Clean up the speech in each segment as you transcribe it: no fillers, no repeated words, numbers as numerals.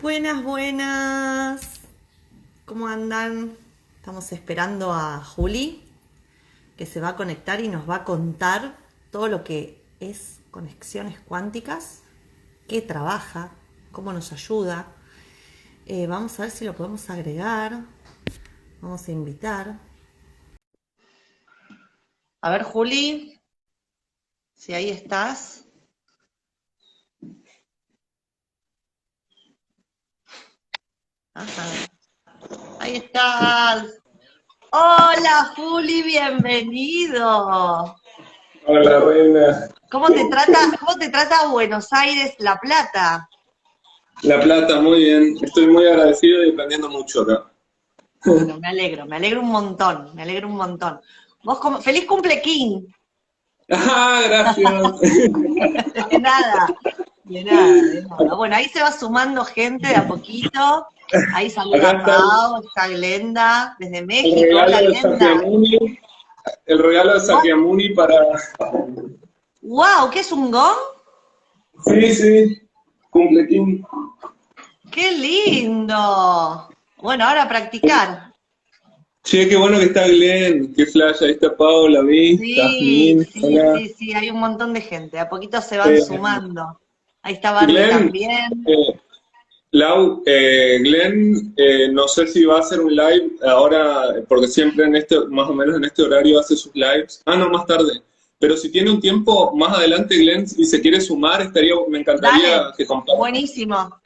Buenas, buenas. ¿Cómo andan? Estamos esperando a Juli, que se va a conectar y nos va a contar todo lo que es conexiones cuánticas, qué trabaja, cómo nos ayuda. Vamos a ver si lo podemos agregar. Vamos a invitar. A ver, Juli, si ahí estás. Ajá. Ahí estás. Hola, Juli, bienvenido. Hola, reina. Cómo te trata Buenos Aires, La Plata? La Plata, muy bien. Estoy muy agradecido y aprendiendo mucho acá. Bueno, me alegro un montón, me alegro un montón. Feliz cumple, King. ¡Ah, gracias! De nada, de nada, de nada. Bueno, ahí se va sumando gente de a poquito. Ahí Acá saluda a está Pau, está Glenda, desde el México. Hola, regalo de Glenda. Sakyamuni, el regalo de Sakyamuni para... ¡Wow! ¿Qué es un gong? Sí, sí, cumple King. ¡Qué lindo! Bueno, ahora a practicar. Che, qué bueno que está Glenn, qué flash, ahí está Paula, Vi, Sí, Jazmín, sí, hola. sí, sí, hay un montón de gente. A poquito se van Eh, sumando. Ahí está Barbie Glenn, también. eh, Lau, Glenn, no sé si va a hacer un live ahora, porque siempre en este, más o menos en este horario hace sus lives. Ah, no, más tarde. Pero si tiene un tiempo más adelante, Glenn, y se quiere sumar, me encantaría Dale, que comparta. buenísimo.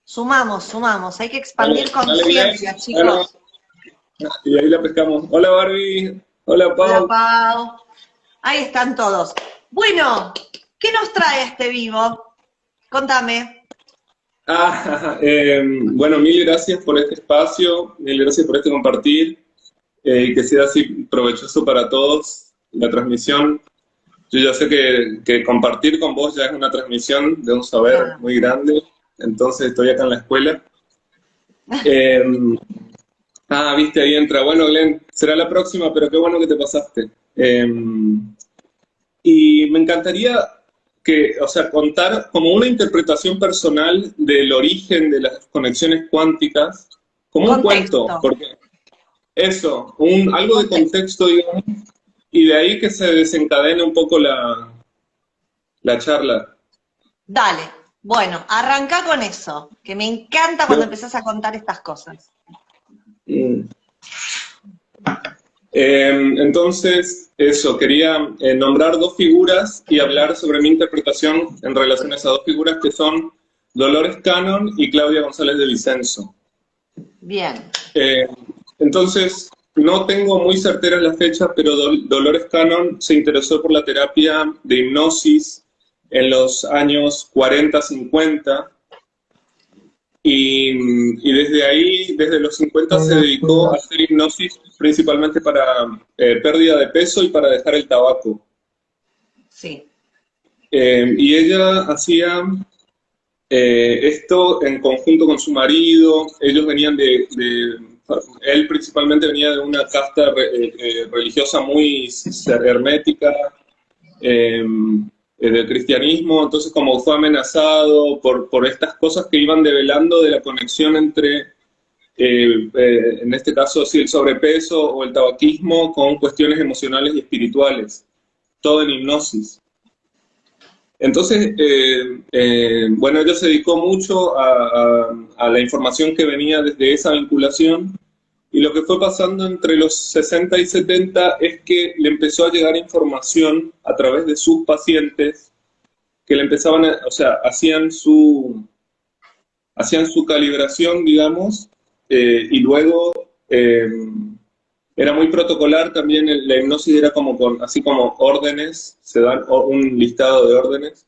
Sumamos, sumamos. Hay que Dale, expandir dale, Glenn. conciencia, Bueno, chicos. y ahí la pescamos. Hola, Barbie. Hola, Hola, Pau. Pau. Ahí están todos. Bueno, ¿qué nos trae este vivo? Contame. Ah, bueno, mil gracias por este espacio, mil gracias por este compartir, y que sea así provechoso para todos la transmisión. Yo ya sé que compartir con vos ya es una transmisión de un saber Claro. muy grande, entonces estoy acá en la escuela. Eh, viste, ahí entra. Bueno, Glenn, será la próxima, pero qué bueno que te pasaste. Y me encantaría que, o sea, contar como una interpretación personal del origen de las conexiones cuánticas, como un Contexto, cuento, porque eso, algo de contexto. contexto, digamos, y de ahí que se desencadene un poco la charla. Dale. Bueno, arrancá con eso, que me encanta cuando ¿No? empezás a contar estas cosas. Mm. Entonces, eso, quería nombrar dos figuras y hablar sobre mi interpretación en relación a esas dos figuras que son Dolores Cannon y Claudia González de Vicenzo. Bien. Eh, entonces, no tengo muy certeras las fechas, pero Dolores Cannon se interesó por la terapia de hipnosis en los años 40-50 y desde ahí, desde los 50, se dedicó a hacer hipnosis principalmente para pérdida de peso y para dejar el tabaco. Sí. Y ella hacía esto en conjunto con su marido. Ellos venían él principalmente venía de una casta religiosa muy hermética, eh, del cristianismo. Entonces, como fue amenazado por estas cosas que iban develando de la conexión entre, en este caso, sí, el sobrepeso o el tabaquismo con cuestiones emocionales y espirituales, todo en hipnosis. Entonces, bueno, ella se dedicó mucho a la información que venía desde esa vinculación, y lo que fue pasando entre los 60 y 70 es que le empezó a llegar información a través de sus pacientes que le empezaban o sea, hacían su calibración, digamos, y luego eh, era muy protocolar también. La hipnosis era como así como órdenes, se dan un listado de órdenes.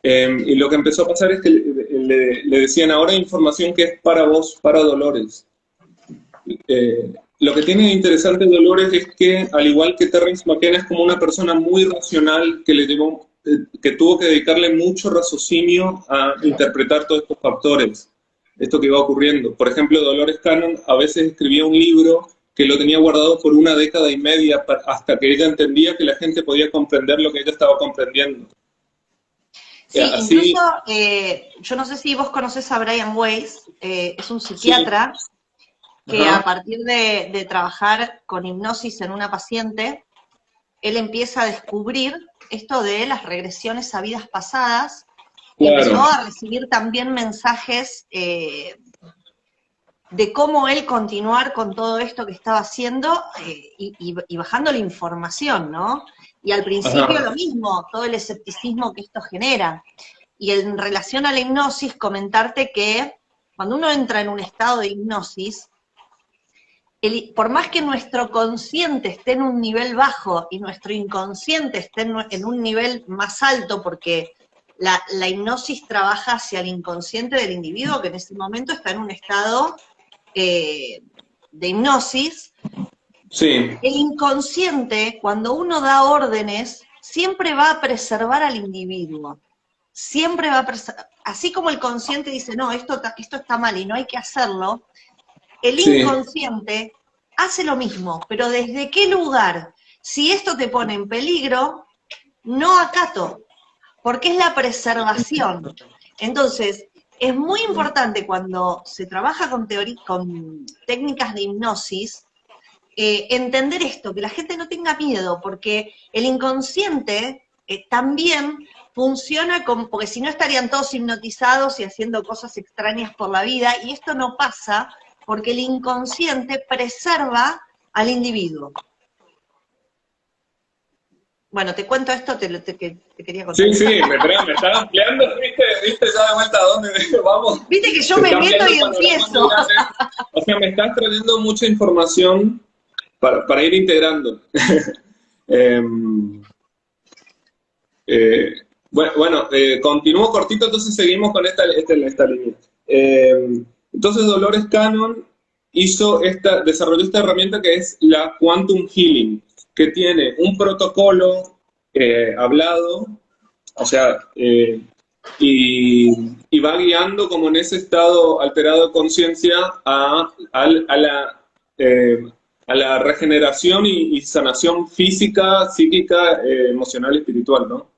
Y lo que empezó a pasar es que le decían: ahora hay información que es para vos, para Dolores. Lo que tiene de interesante Dolores es que, al igual que Terrence McKenna, es como una persona muy racional que tuvo que dedicarle mucho raciocinio a interpretar todos estos factores, esto que iba ocurriendo. Por ejemplo, Dolores Cannon a veces escribía un libro que lo tenía guardado por una década y media hasta que ella entendía que la gente podía comprender lo que ella estaba comprendiendo. Sí, Así, incluso, yo no sé si vos conocés a Brian Weiss, es un sí, psiquiatra que a ajá, partir de trabajar con hipnosis en una paciente, él empieza a descubrir esto de las regresiones a vidas pasadas y empezó claro, a recibir también mensajes de cómo él continuar con todo esto que estaba haciendo y bajando la información, ¿no? Y al principio ajá, lo mismo, todo el escepticismo que esto genera. Y en relación a la hipnosis, comentarte que cuando uno entra en un estado de hipnosis, por más que nuestro consciente esté en un nivel bajo y nuestro inconsciente esté en un nivel más alto, porque la hipnosis trabaja hacia el inconsciente del individuo, que en ese momento está en un estado de hipnosis, sí, el inconsciente, cuando uno da órdenes, siempre va a preservar al individuo. Siempre va a preservar. Así como el consciente dice, no, esto está mal y no hay que hacerlo, el sí, inconsciente hace lo mismo, pero ¿desde qué lugar? Si esto te pone en peligro, no acato, porque es la preservación. Entonces, es muy importante cuando se trabaja con técnicas de hipnosis, entender esto, que la gente no tenga miedo, porque el inconsciente también funciona como, porque si no estarían todos hipnotizados y haciendo cosas extrañas por la vida, y esto no pasa porque el inconsciente preserva al individuo. Bueno, te cuento esto, te quería contar. sí, sí, me están ampliando, ¿viste ya de vuelta a dónde vamos? Viste que yo Se me está meto ampliando el y panorama muy empiezo. grande. O sea, me estás trayendo mucha información para ir integrando. Em, Eh, continúo cortito, entonces seguimos con esta línea. Entonces Dolores Cannon desarrolló esta herramienta que es la Quantum Healing, que tiene un protocolo hablado, o sea, y va guiando como en ese estado alterado de conciencia eh, a la regeneración y sanación física, psíquica, emocional y espiritual, ¿no?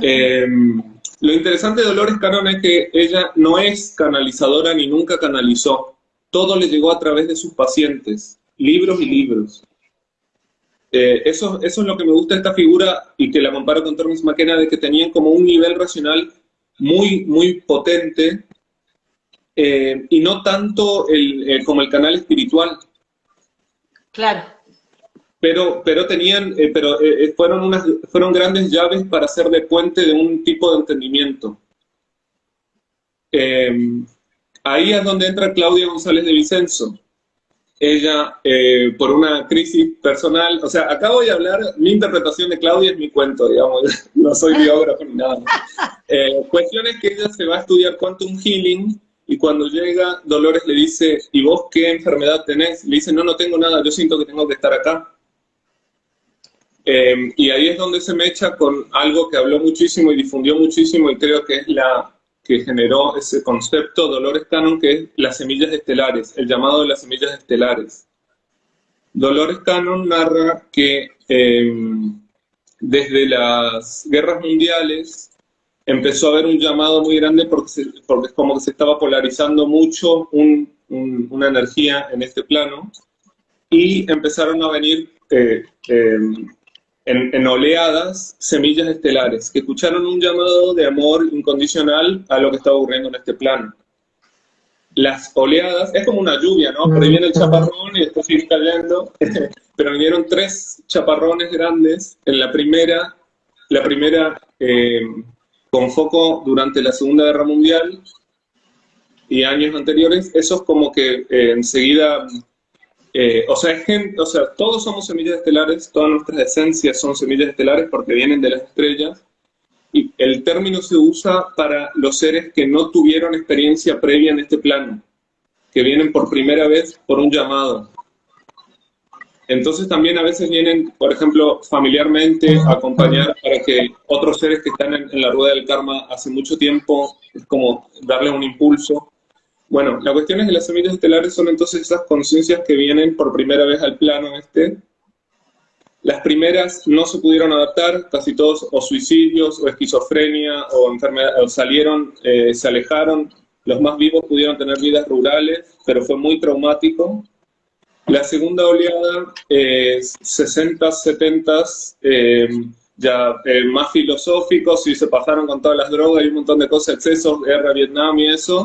Eh, lo interesante de Dolores Cannon es que ella no es canalizadora ni nunca canalizó. Todo le llegó a través de sus pacientes, libros y libros. Eso es lo que me gusta de esta figura y que la comparo con Terence McKenna, de que tenían como un nivel racional muy, muy potente y no tanto como el canal espiritual. Claro. Fueron grandes llaves para hacer de puente de un tipo de entendimiento. Eh, Ahí es donde entra Claudia González de Vicenzo. Ella, por una crisis personal, o sea, acá voy a hablar, mi interpretación de Claudia es mi cuento, digamos, no soy biógrafo ni nada. Cuestión es que ella se va a estudiar Quantum Healing y cuando llega, Dolores le dice, ¿y vos qué enfermedad tenés? Le dice, no, no tengo nada, yo siento que tengo que estar acá. Y ahí es donde se mecha con algo que habló muchísimo y difundió muchísimo y creo que es la que generó ese concepto Dolores Cannon, que es las semillas estelares, el llamado de las semillas estelares. Dolores Cannon narra que desde las guerras mundiales empezó a haber un llamado muy grande porque es como que se estaba polarizando mucho una energía en este plano y empezaron a venir en oleadas semillas estelares que escucharon un llamado de amor incondicional a lo que estaba ocurriendo en este plano. Las oleadas, es como una lluvia, ¿no? Por ahí viene el chaparrón y después sigue cayendo, pero vinieron 3 chaparrones grandes. En la primera con foco durante la Segunda Guerra Mundial y años anteriores, esos como que enseguida o sea, todos somos semillas estelares, todas nuestras esencias son semillas estelares porque vienen de las estrellas, y el término se usa para los seres que no tuvieron experiencia previa en este plano, que vienen por primera vez por un llamado. Entonces también a veces vienen, por ejemplo, familiarmente a acompañar para que otros seres que están en la rueda del karma hace mucho tiempo, es como darle un impulso. Bueno, la cuestión es que las semillas estelares son entonces esas conciencias que vienen por primera vez al plano este Las primeras no se pudieron adaptar, casi todos o suicidios o esquizofrenia o enfermedad, o salieron, se alejaron. Los más vivos pudieron tener vidas rurales, pero fue muy traumático. La segunda oleada, 60, 70, ya más filosóficos y se pasaron con todas las drogas y un montón de cosas, excesos, guerra, Vietnam y eso,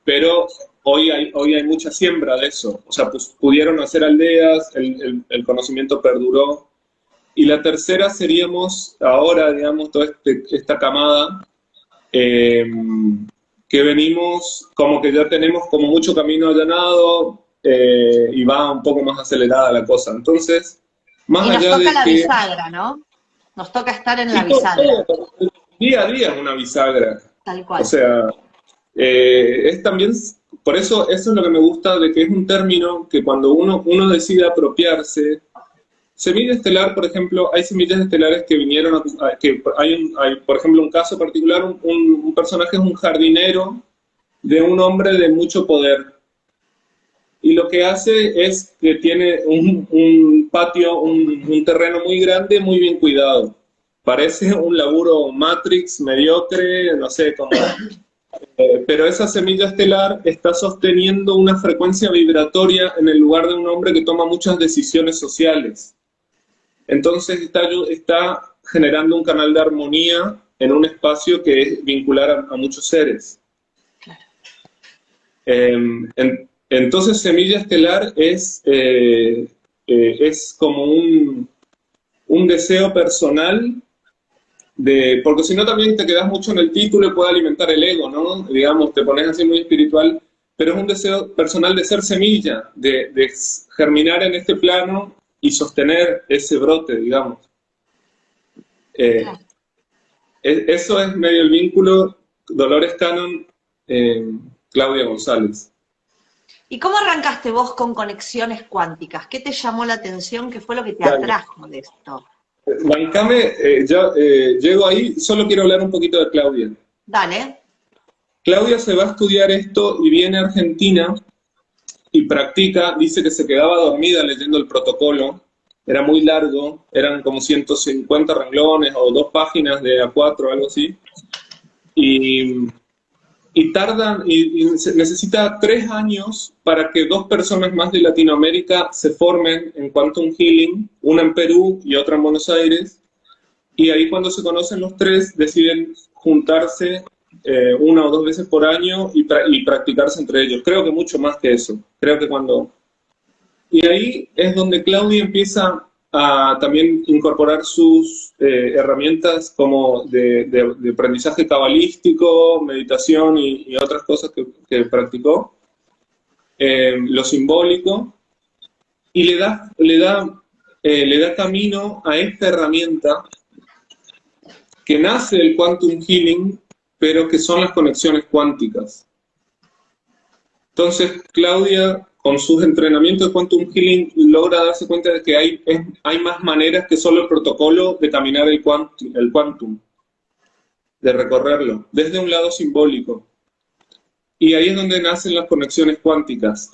pero hoy hay mucha siembra de eso, o sea, pues, pudieron hacer aldeas, el conocimiento perduró. Y la tercera seríamos ahora, digamos, toda esta camada, que venimos, como que ya tenemos como mucho camino allanado, y va un poco más acelerada la cosa. Entonces, más Y nos allá de toca la que... bisagra, ¿no? Nos toca estar en la Y bisagra, día a día es una bisagra. tal O cual. sea, es también, por eso eso es lo que me gusta de que es un término que cuando uno decide apropiarse, semilla estelar, por ejemplo, hay semillas estelares que vinieron que hay, por ejemplo, un caso particular, un personaje es un jardinero de un hombre de mucho poder. Y lo que hace es que tiene un patio, un terreno muy grande, muy bien cuidado. Parece un laburo Matrix mediocre, no sé, como pero esa semilla estelar está sosteniendo una frecuencia vibratoria en el lugar de un hombre que toma muchas decisiones sociales. Entonces está generando un canal de armonía en un espacio que es vincular a muchos seres. Entonces semilla estelar es como un deseo personal porque si no también te quedas mucho en el título y puede alimentar el ego, ¿no? Digamos, te pones así muy espiritual, pero es un deseo personal de ser semilla, de germinar en este plano y sostener ese brote, digamos. Eh, Eso es medio el vínculo Dolores Cannon, Claudia González. ¿Y cómo arrancaste vos con conexiones cuánticas? ¿Qué te llamó la atención? ¿Qué fue lo que te Dale. atrajo de esto? Bancame, llego ahí, solo quiero hablar un poquito de Claudia. Dale. Claudia se va a estudiar esto y viene a Argentina y practica, dice que se quedaba dormida leyendo el protocolo, era muy largo, eran como 150 renglones o 2 páginas de A4, algo así, y tardan, y necesita 3 años para que 2 personas más de Latinoamérica se formen en Quantum Healing, una en Perú y otra en Buenos Aires, y ahí cuando se conocen los 3 deciden juntarse 1 o 2 veces por año y practicarse entre ellos. Creo que mucho más que eso. Creo que cuando... Y ahí es donde Claudia empieza a también incorporar sus herramientas como de aprendizaje cabalístico, meditación y otras cosas que practicó, lo simbólico, y le da camino a esta herramienta que nace del Quantum Healing, pero que son las conexiones cuánticas. Entonces, Claudia, con sus entrenamientos de Quantum Healing, logra darse cuenta de que hay más maneras que solo el protocolo de caminar el quantum, de recorrerlo, desde un lado simbólico. Y ahí es donde nacen las conexiones cuánticas.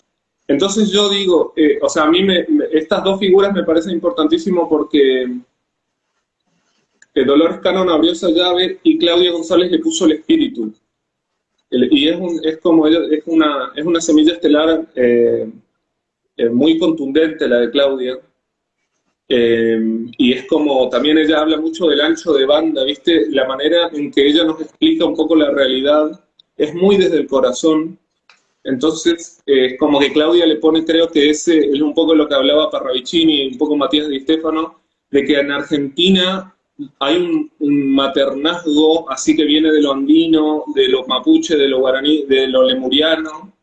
Entonces yo digo, o sea, a mí estas 2 figuras me parecen importantísimas porque Dolores Cannon abrió esa llave y Claudia González le puso el espíritu. Y es como ella, es una semilla estelar muy contundente la de Claudia. Y es como, también ella habla mucho del ancho de banda, ¿viste? La manera en que ella nos explica un poco la realidad es muy desde el corazón. Entonces, como que Claudia le pone, creo que ese es un poco lo que hablaba Parravicini y un poco Matías Di Stefano, de que en Argentina hay un maternazgo así que viene de lo andino, de lo mapuche, de lo guaraní, de lo lemuriano,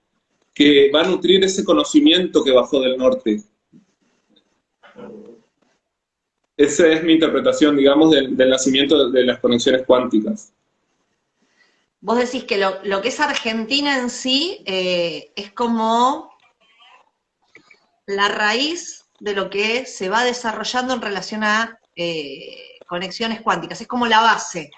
que va a nutrir ese conocimiento que bajó del norte. Esa es mi interpretación, digamos, del nacimiento de las conexiones cuánticas. Vos decís que lo que es Argentina en sí es como la raíz de lo que se va desarrollando en relación a conexiones cuánticas, es como la base.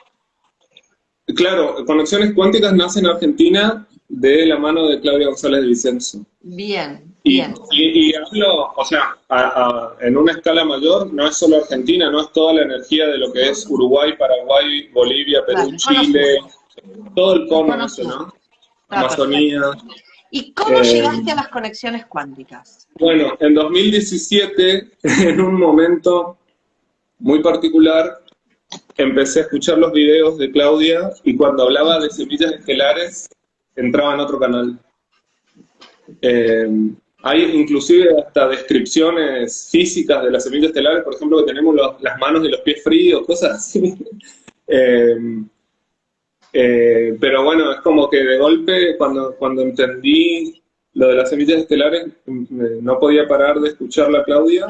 Claro, conexiones cuánticas nace en Argentina de la mano de Claudia González de Vicenzo. Bien. Y, Bien, y hablo, o sea, en una escala mayor, no es solo Argentina, no es toda la energía de lo que es Uruguay, Paraguay, Bolivia, Perú, claro, el cono sur, Chile, todo el el cono cono ese, sur. ¿no? Está perfecto. Amazonía. ¿Y cómo Eh, llegaste a las conexiones cuánticas? bueno, en 2017, en un momento muy particular, empecé a escuchar los videos de Claudia y cuando hablaba de semillas estelares, entraba en otro canal. Eh, hay inclusive hasta descripciones físicas de las semillas estelares, por ejemplo, que tenemos las manos y los pies fríos, cosas así. Eh, pero bueno, es como que de golpe, cuando entendí lo de las semillas estelares, no podía parar de escucharla a Claudia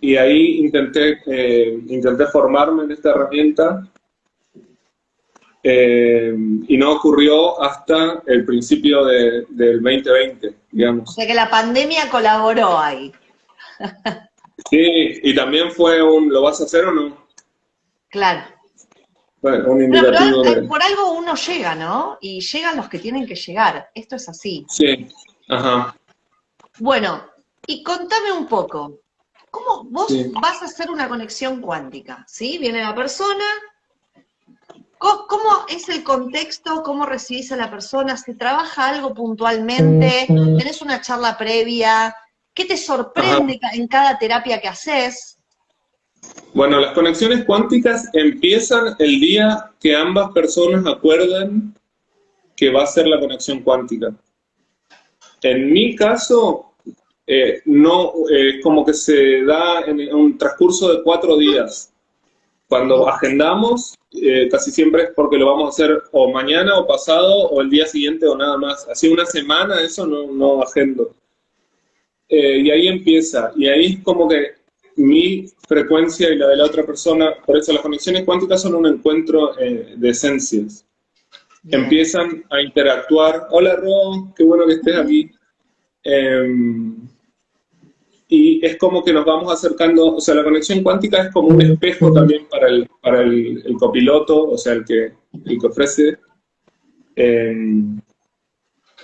y ahí intenté formarme en esta herramienta y no ocurrió hasta el principio del 2020, O digamos. sea que la pandemia colaboró ahí. Sí, y también fue ¿lo vas a hacer o no? Claro. Fue un Bueno, pero indicativo de, por algo uno llega, ¿no? Y llegan los que tienen que llegar. Esto es así. sí, ajá, Bueno, y contame un poco. ¿Cómo vos sí, vas a hacer una conexión cuántica? ¿Sí? Viene la persona. ¿Cómo es el contexto? ¿Cómo recibís a la persona? ¿Se trabaja algo puntualmente? ¿Tenés una charla previa? ¿Qué te ajá. sorprende en cada terapia que haces? Bueno, las conexiones cuánticas empiezan el día que ambas personas acuerdan que va a ser la conexión cuántica. En mi caso, no, como que se da en un transcurso de 4 días. Cuando agendamos, casi siempre es porque lo vamos a hacer o mañana o pasado o el día siguiente o nada más. Así una semana, eso no agendo. Y ahí empieza, y ahí es como que mi frecuencia y la de la otra persona, por eso las conexiones cuánticas son un encuentro de esencias. Bien. Empiezan a interactuar, hola Ro, qué bueno que estés aquí. Eh, y es como que nos vamos acercando, o sea, la conexión cuántica es como un espejo también para el copiloto, o sea, el que ofrece, eh,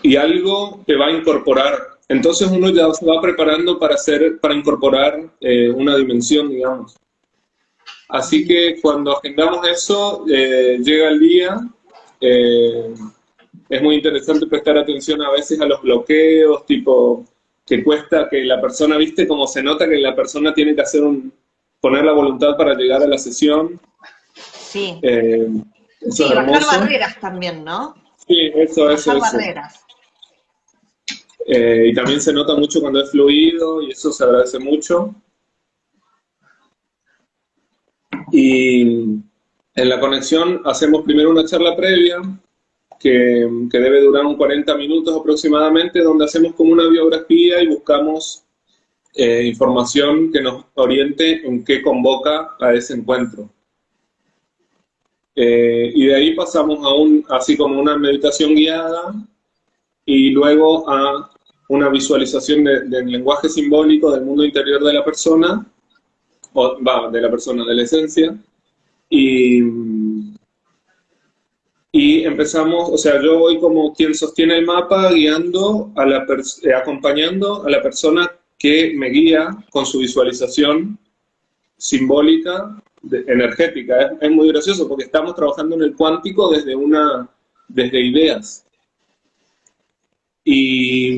y algo te va a incorporar. Entonces uno ya se va preparando para incorporar una dimensión, digamos. Así Bien. que cuando agendamos eso, llega el día. eh, es muy interesante prestar atención a veces a los bloqueos, tipo que cuesta que la persona, viste, como se nota que la persona tiene que poner la voluntad para llegar a la sesión. Sí. Eh, eso es Sí, bajar hermoso. barreras también, ¿no? Sí, eso, Bajar eso. barreras. Y también se nota mucho cuando es fluido y eso se agradece mucho. Y en la conexión hacemos primero una charla previa que debe durar un 40 minutos aproximadamente, donde hacemos como una biografía y buscamos información que nos oriente en qué convoca a ese encuentro. Y de ahí pasamos así como una meditación guiada y luego a una visualización del lenguaje simbólico del mundo interior de la persona, de la persona, de la esencia, y, y empezamos, o sea, yo voy como quien sostiene el mapa, guiando acompañando a la persona que me guía con su visualización simbólica, energética. Es muy gracioso porque estamos trabajando en el cuántico desde ideas. Y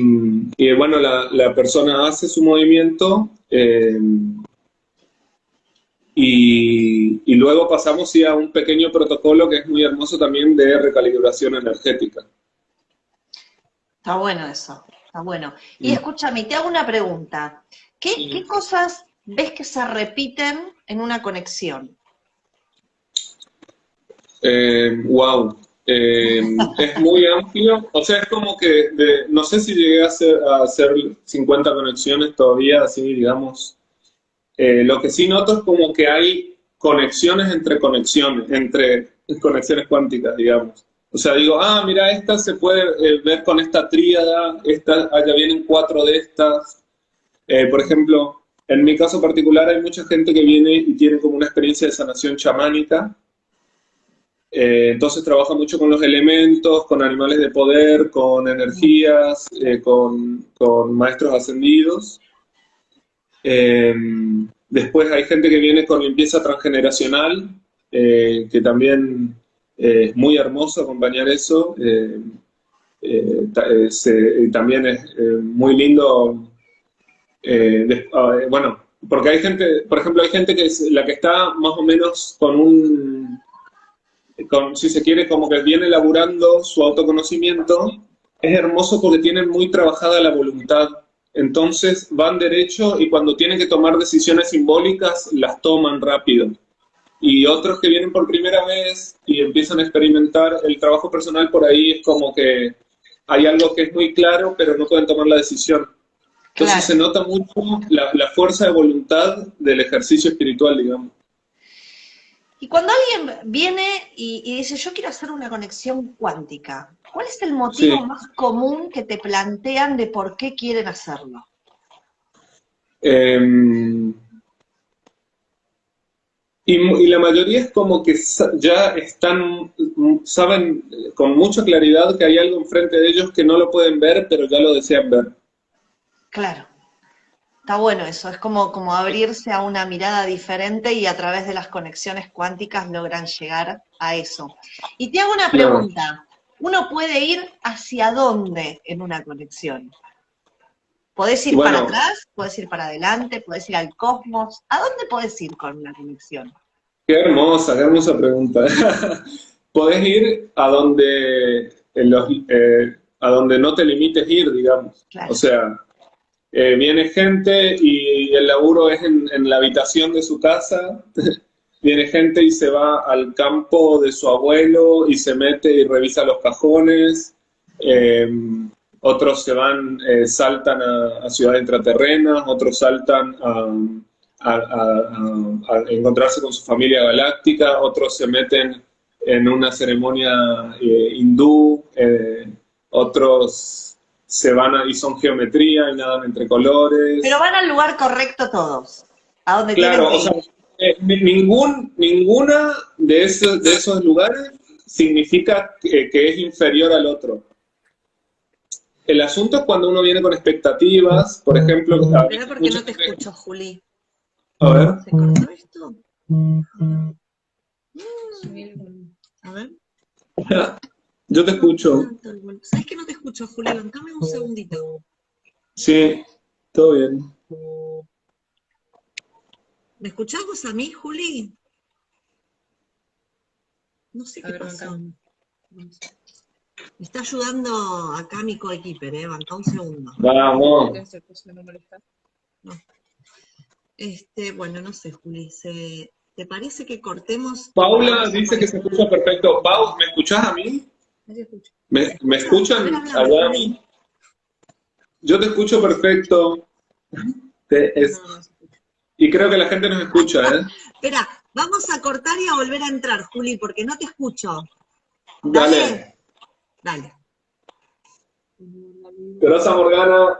bueno, la persona hace su movimiento y luego pasamos sí, a un pequeño protocolo que es muy hermoso también de recalibración energética. Está bueno eso, está bueno. Y Mm. escúchame, te hago una pregunta. ¿Qué cosas ves que se repiten en una conexión? Wow. Es muy amplio, o sea, es como que no sé si llegué a hacer 50 conexiones todavía, así digamos. Lo que sí noto es como que hay conexiones entre conexiones cuánticas, digamos. O sea, digo, mira, esta se puede ver con esta tríada, allá vienen 4 de estas. Por ejemplo, en mi caso particular hay mucha gente que viene y tiene como una experiencia de sanación chamánica Entonces trabaja mucho con los elementos, con animales de poder, con energías, con maestros ascendidos. Eh, Después hay gente que viene con limpieza transgeneracional, que también es muy hermoso acompañar eso. También es muy lindo. Bueno, porque hay gente, por ejemplo, hay gente que es la que está más o menos si se quiere, como que viene elaborando su autoconocimiento. Es hermoso porque tienen muy trabajada la voluntad. Entonces van derecho y cuando tienen que tomar decisiones simbólicas, las toman rápido. Y otros que vienen por primera vez y empiezan a experimentar el trabajo personal por ahí, es como que hay algo que es muy claro, pero no pueden tomar la decisión. Entonces Claro. se nota mucho la fuerza de voluntad del ejercicio espiritual, digamos. Y cuando alguien viene y dice, yo quiero hacer una conexión cuántica, ¿cuál es el Sí. motivo más común que te plantean de por qué quieren hacerlo? Em, y la mayoría es como que ya están, saben con mucha claridad que hay algo enfrente de ellos que no lo pueden ver, pero ya lo desean ver. Claro, está bueno eso, es como abrirse a una mirada diferente y a través de las conexiones cuánticas logran llegar a eso. Y te hago una Claro. pregunta, ¿uno puede ir hacia dónde en una conexión? ¿Podés ir para Bueno, atrás? ¿Podés ir para adelante? ¿Podés ir al cosmos? ¿A dónde podés ir con una conexión? qué hermosa pregunta. Podés ir a donde no te limites ir, digamos. O Claro. sea, viene gente y el laburo es en la habitación de su casa. Viene gente y se va al campo de su abuelo y se mete y revisa los cajones. Eh, Otros se van, saltan a ciudades intraterrenas, otros saltan a encontrarse con su familia galáctica, otros se meten en una ceremonia hindú, otros se van y son geometría y nadan entre Pero colores. van al lugar correcto todos, a donde tienen Claro, que o sea, ir. ninguna de esos lugares significa que es inferior al otro. El asunto es cuando uno viene con expectativas, por ejemplo, a Espera veces porque mucha no te gente, escucho, Juli. a ver, ¿Se cortó esto? A ver. yo te No, escucho, tanto el ¿sabes que no te escucho, Juli? Bancame un segundito. sí, todo bien. ¿Me escuchás vos a mí, Juli? No sé qué pasó. Me está ayudando acá mi coequiper, Banca un segundo. Vamos. No. Bueno, no sé, Juli. ¿Te parece que cortemos y Paula volvamos a dice que se conectar? escucha perfecto. Pau, ¿me escuchás a mí? ¿Se ¿Me escucha? A ver, escuchan háblame, allá a Juli. mí? Yo te escucho perfecto. No, no se escucha. Y creo que la gente nos escucha, ¿eh? Espera, vamos a cortar y a volver a entrar, Juli, porque no te escucho. Dale. Dale, dale. Gracias, Morgana.